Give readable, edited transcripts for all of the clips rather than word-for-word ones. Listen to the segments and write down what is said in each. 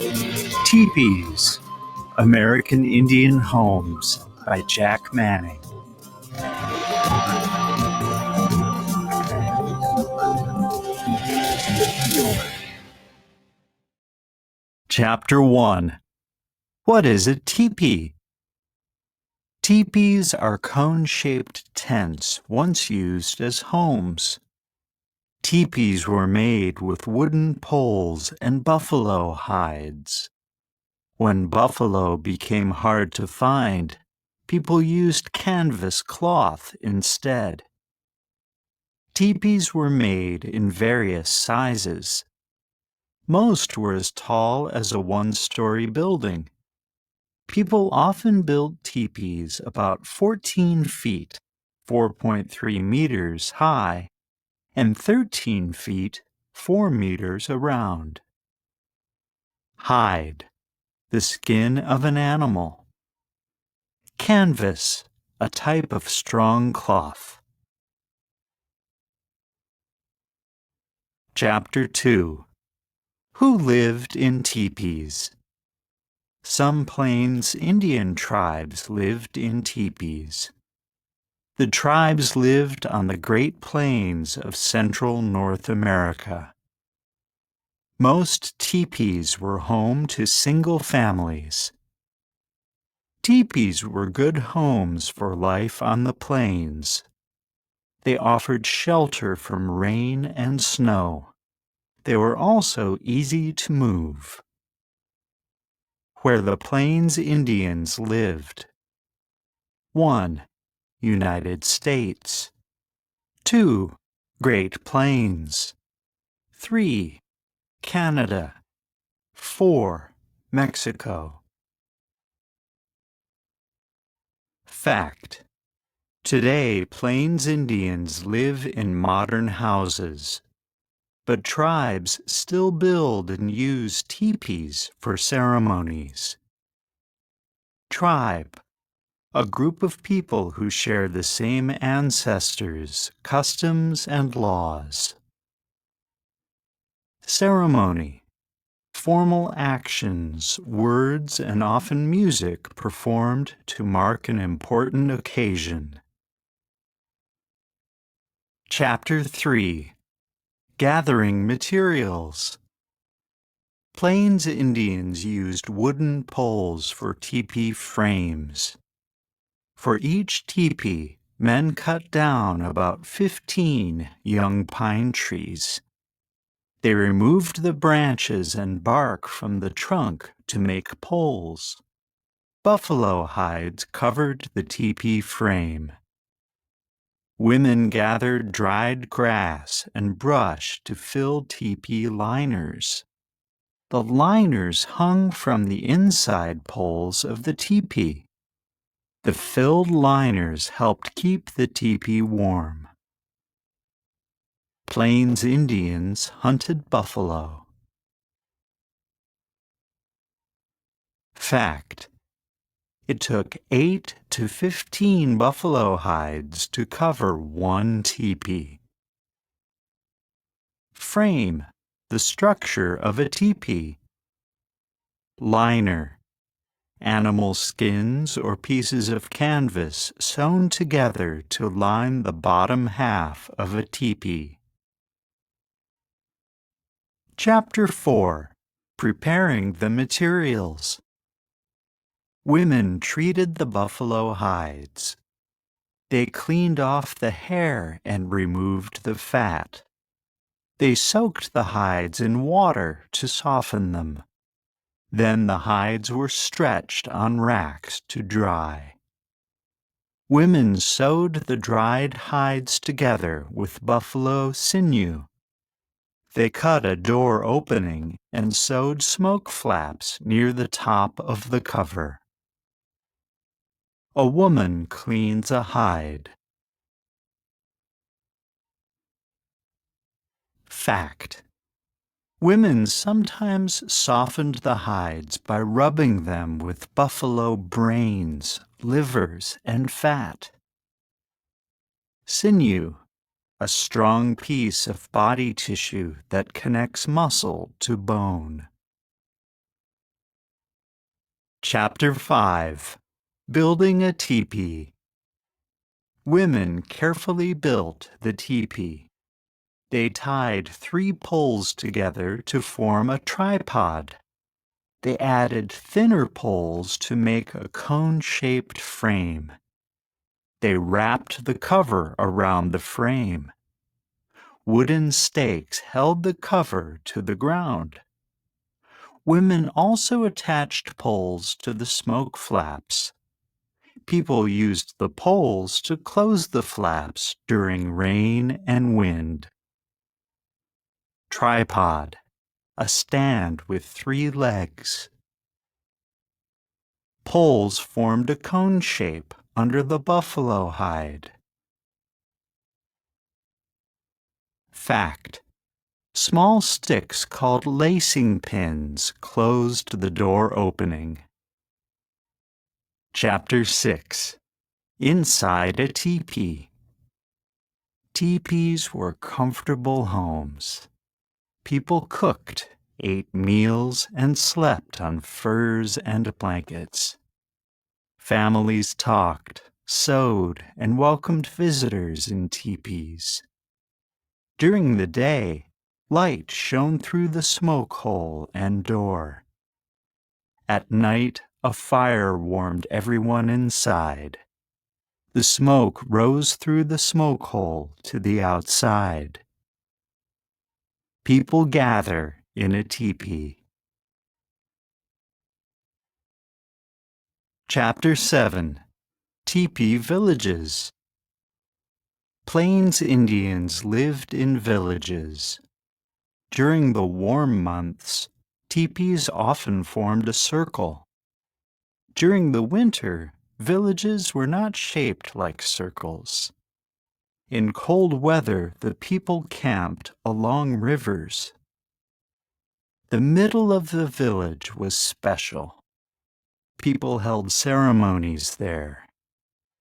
Tepees, American Indian Homes by Jack Manning. Chapter 1. What is a teepee? Teepees are cone-shaped tents once used as homes. Teepees were made with wooden poles and buffalo hides. When buffalo became hard to find, people used canvas cloth instead. Teepees were made in various sizes. Most were as tall as a one-story building. People often built teepees about 14 feet, 4.3 meters high, and 13 feet, 4 meters around. Hide, the skin of an animal. Canvas, a type of strong cloth. Chapter 2. Who lived in teepees? Some Plains Indian tribes lived in teepees. The tribes lived on the Great Plains of central North America. Most teepees were home to single families. Teepees were good homes for life on the plains. They offered shelter from rain and snow. They were also easy to move. Where the Plains Indians lived. 1. United States. 2. Great Plains. 3. Canada. 4. Mexico. Fact. Today, Plains Indians live in modern houses, but tribes still build and use teepees for ceremonies. Tribe. A group of people who share the same ancestors, customs, and laws. Ceremony. Formal actions, words, and often music performed to mark an important occasion. Chapter 3. Gathering materials. Plains Indians used wooden poles for teepee frames. For each teepee, men cut down about 15 young pine trees. They removed the branches and bark from the trunk to make poles. Buffalo hides covered the teepee frame. Women gathered dried grass and brush to fill teepee liners. The liners hung from the inside poles of the teepee. The filled liners helped keep the teepee warm. Plains Indians hunted buffalo. Fact. It took 8 to 15 buffalo hides to cover one teepee. Frame, the structure of a teepee. Liner, animal skins or pieces of canvas sewn together to line the bottom half of a teepee. Chapter 4. Preparing the materials. Women treated the buffalo hides. They cleaned off the hair and removed the fat. They soaked the hides in water to soften them. Then the hides were stretched on racks to dry. Women sewed the dried hides together with buffalo sinew. They cut a door opening and sewed smoke flaps near the top of the cover. A woman cleans a hide. Fact. Women sometimes softened the hides by rubbing them with buffalo brains, livers, and fat. Sinew, a strong piece of body tissue that connects muscle to bone. Chapter 5. Building a Teepee. Women carefully built the teepee. They tied 3 poles together to form a tripod. They added thinner poles to make a cone-shaped frame. They wrapped the cover around the frame. Wooden stakes held the cover to the ground. Women also attached poles to the smoke flaps. People used the poles to close the flaps during rain and wind. Tripod, a stand with 3 legs. Poles formed a cone shape under the buffalo hide. Fact: small sticks called lacing pins closed the door opening. Chapter 6. Inside a teepee. Teepees were comfortable homes. People cooked, ate meals, and slept on furs and blankets. Families talked, sewed, and welcomed visitors in teepees. During the day, light shone through the smoke hole and door. At night, a fire warmed everyone inside. The smoke rose through the smoke hole to the outside. People gather in a teepee. Chapter 7. Tepee Villages. Plains Indians lived in villages. During the warm months, teepees often formed a circle. During the winter, villages were not shaped like circles. In cold weather, the people camped along rivers. The middle of the village was special. People held ceremonies there.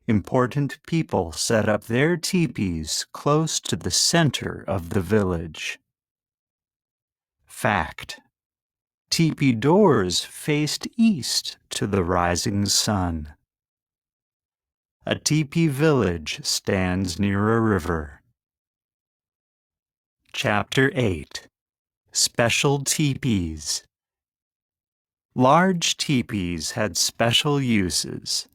Important people set up their teepees close to the center of the village. Fact: teepee doors faced east to the rising sun. A teepee village stands near a river. Chapter 8. Special Teepees. Large teepees had special uses.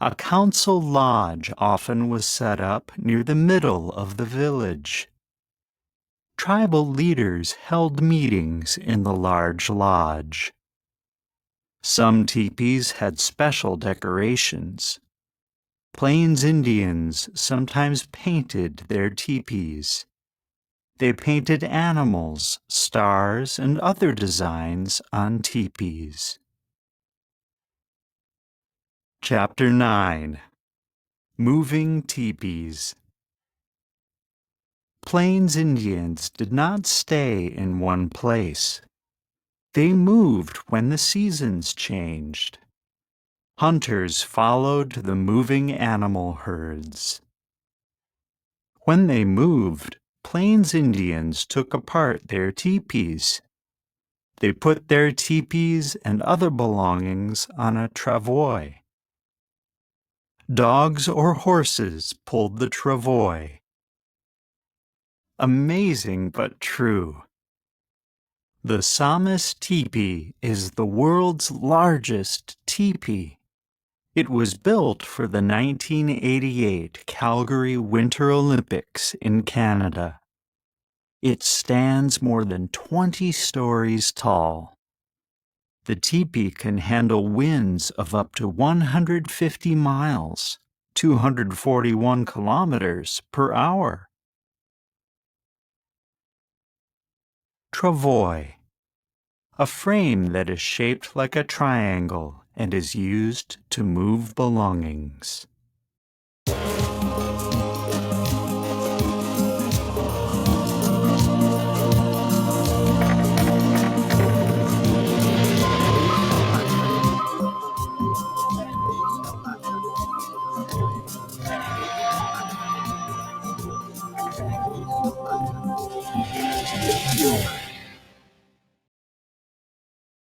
A council lodge often was set up near the middle of the village. Tribal leaders held meetings in the large lodge. Some teepees had special decorations. Plains Indians sometimes painted their teepees. They painted animals, stars, and other designs on teepees. Chapter 9. Moving Tepees. Plains Indians did not stay in one place. They moved when the seasons changed. Hunters followed the moving animal herds. When they moved, Plains Indians took apart their teepees. They put their teepees and other belongings on a travois. Dogs or horses pulled the travois. Amazing but true. The Samas teepee is the world's largest teepee. It was built for the 1988 Calgary Winter Olympics in Canada. It stands more than 20 stories tall. The teepee can handle winds of up to 150 miles, 241 kilometers per hour. Travois. A frame that is shaped like a triangle and is used to move belongings.